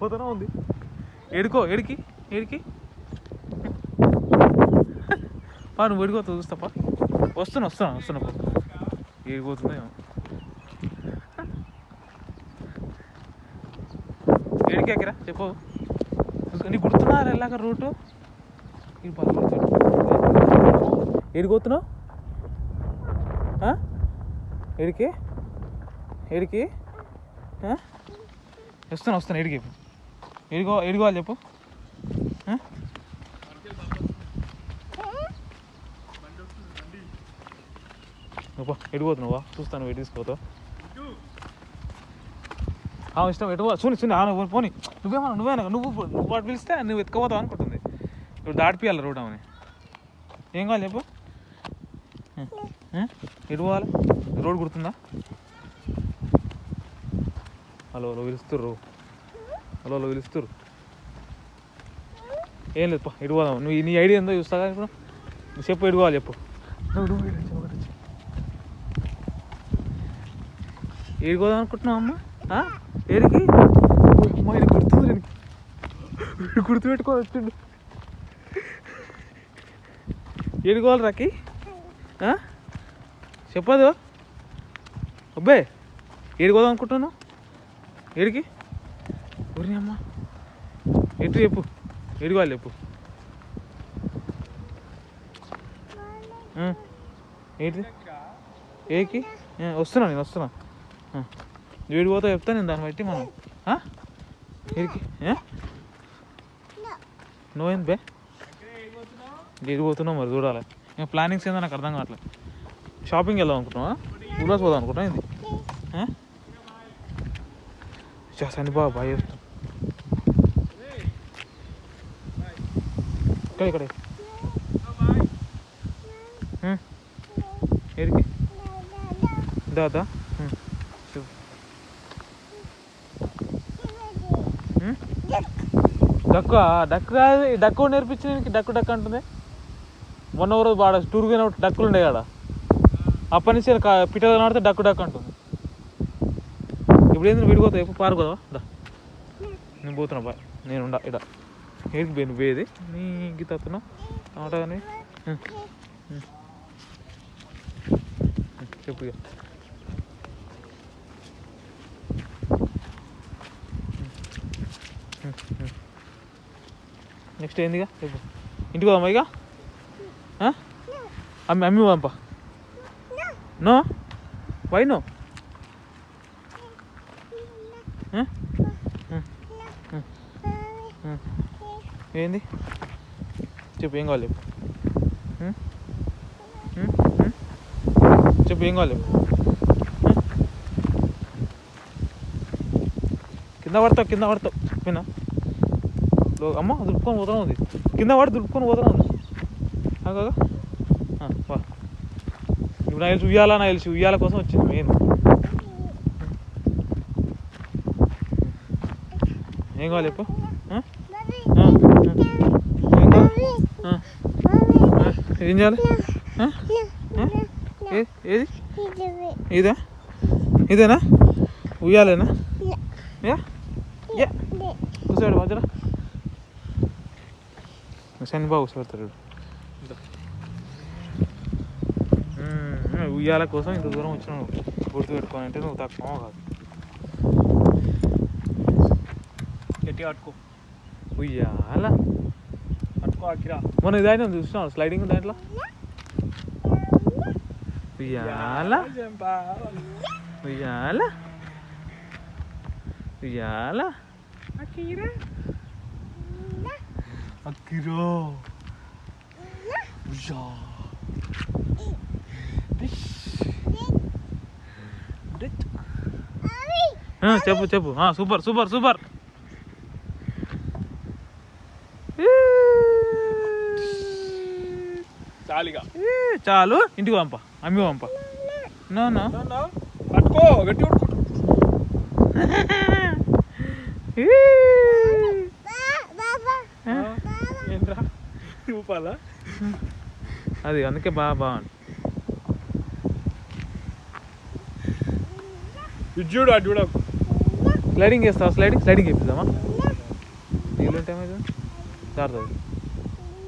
పోతానే ఉంది. ఏడికి పా, నువ్వు ఏడిపోతా చూస్తాపా. వస్తున్నా పో. ఏడిపోతుందో ఏమో. ఏడికి ఎక్కరా చెప్పు. నీకు గుర్తున్నారు ఎలాగ రూటు? ఏడిపోతున్నావు? ఏడికి వస్తున్నా ఏడికోవాలి చెప్పు. నువ్వు ఎడిపోతున్నావా? చూస్తాను, ఎటు తీసుకుపోతావు. ఇష్టం ఎటు చూని పోనీ. నువ్వేనా నువ్వు వాడు పిలిస్తే నువ్వు ఎత్తుకుపోతావు అనుకుంటుంది. ఇప్పుడు దాటిపియాలి రోడ్ ఆమెని. ఏం కావాలి చెప్పు. ఎటు పోవాలి? రోడ్ గుర్తుందా? హలో పిలుస్తుర్రు. ఏం లేదు, ఎటు పోదాం. నువ్వు నీ ఐడియా ఏందో చూస్తా ఇప్పుడు. నువ్వు చెప్పు, ఎటు పోవాలి చెప్పు. ఏడుకోదాం అనుకుంటున్నావు అమ్మ? ఏడికి? అమ్మ ఇది గుర్తుంది, గుర్తుపెట్టుకోవాలి వచ్చిండు. ఏడుకోవాలి రాకి? చెప్పదు అబ్బాయి. ఏడుకోదాం అనుకుంటున్నాను. ఏడికి? ఊరి అమ్మ ఎటు చెప్పు. ఏడుకోవాలి చెప్పు. ఏంటి ఏకి? వస్తున్నా. ఏడు పోతా చెప్తా నేను, దాన్ని బట్టి మనం. ఏడికి? నువ్వేంది బే? ఏడు పోతున్నావు మరి చూడాలి. ఇంకా ప్లానింగ్స్ ఏందో నాకు అర్థం కావట్లేదు. షాపింగ్ వెళ్దాం అనుకుంటున్నావా? ఊళ్ళోకి పోదాం అనుకుంటున్నా. ఏంది సని బాగా చేస్తాం. ఇక్కడ ఏడికి? దాదా డక్కు నేర్పించిన డక్కు అంటుంది. మొన్న రోజు బాగా టూర్ పోయినప్పుడు డక్కులు ఉండే కదా, అప్పటి నుంచి పిట్టలు నాడితే డక్కు అంటుంది. ఇప్పుడు ఏంది విడిపోతావు? ఎప్పుడు పార్క్ పోదావా? దా నేను పోతున్నా బా. నేను ఇడ ఏడికి పోయి నువ్వు పోయేది నీ గీత వస్తున్నావు టమాటా కానీ. చెప్పు ఇక. నెక్స్ట్ ఏందిగా చెప్పు. ఇంటికి పోదామా ఇక? అమ్మి పంపా. No why no? ఏంది చెప్పు. ఏం కావాలి చెప్పు. చెప్పు ఏం కావాలి చెప్పు. కింద పడతావు వినా. అమ్మ దులుపుకొని పోతాను ఉంది. కింద పడి దులుపుకొని పోతాను ఉంది. కాగా వా. ఇప్పుడు నాకు తెలిసి ఉయ్యాల కోసం వచ్చింది మెయిన్. ఏం కావాలి చెప్పు. ఏం చేయాలి? ఏది? ఇదేనా ఉయ్యాలేనా? కూర్చోడు మధ్యలో. శని బాగా కూర్చోబెడతాడు. ఉయ్యాల కోసం ఇంత దూరం వచ్చినావు. గుర్తు పెట్టుకోని అంటే నువ్వు తక్కువ కాదు. గట్టిగా పట్టుకో. ఉయ్యాల పట్టుకో. అక్కిరా మొన్న ఇదైనా చూసినావు స్లైడింగ్ దాంట్లో. ఉయ్యాల అక్కిరా. చెప్పు సూపర్. చాలు ఇంటికి పంప. అమ్మి పంప. నో పట్టుకో గట్టి ఏంట్రా ఊపాలా? అది అందుకే బాగా చూడు అటు చూడ స్లైడింగ్ చేస్తావా? స్లైడింగ్ చేపిద్దామా? నీళ్ళు ఉంటే ఏమైంది? జారుతుంది.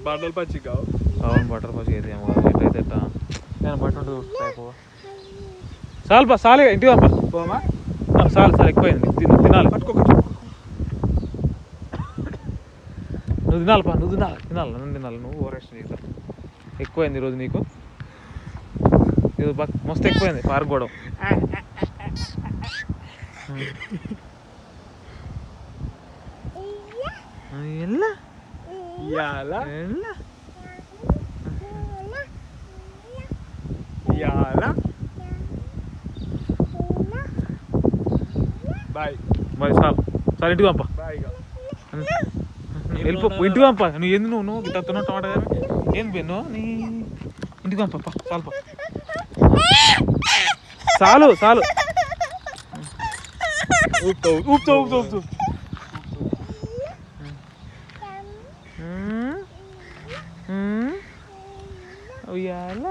బట్టలు పచ్చి కావు. అవును బటర్ పచ్చి అయితే ఏమో ఎట్లయితే ఎట్టా నేను బట్ట ఉంటుంది అయిపోవా. చాలు ఇంటికి పంపా. పోమా చాలు ఎక్కువైంది. తినాలి. పట్టుకోక నువ్వు తినాలి నన్ను తినాలి. నువ్వు ఓవరాక్షన్ చేస్తా. ఎక్కువైంది ఈరోజు నీకు. ఇది మస్తు ఎక్కువైంది పారుకోవడం. బాయ్ మరి చాలు ఇంటికి పంపా. బాయ్ వెళ్ళిపో ఇంటికి పంపా. నువ్వు ఏంది నువ్వు గిట్ట తిన్నావు టమాటా కానీ ఏంది పెన్ను నీ ఇంటికి పంపా. చాలు ఊపుతావు. ఉయ్యాల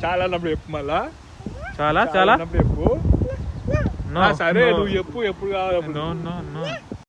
చాలా అన్నప్పుడు చెప్పు మళ్ళా. చాలా అన్నప్పుడు చెప్పు. సరే నువ్వు చెప్పు ఎప్పుడు కావాలి. నో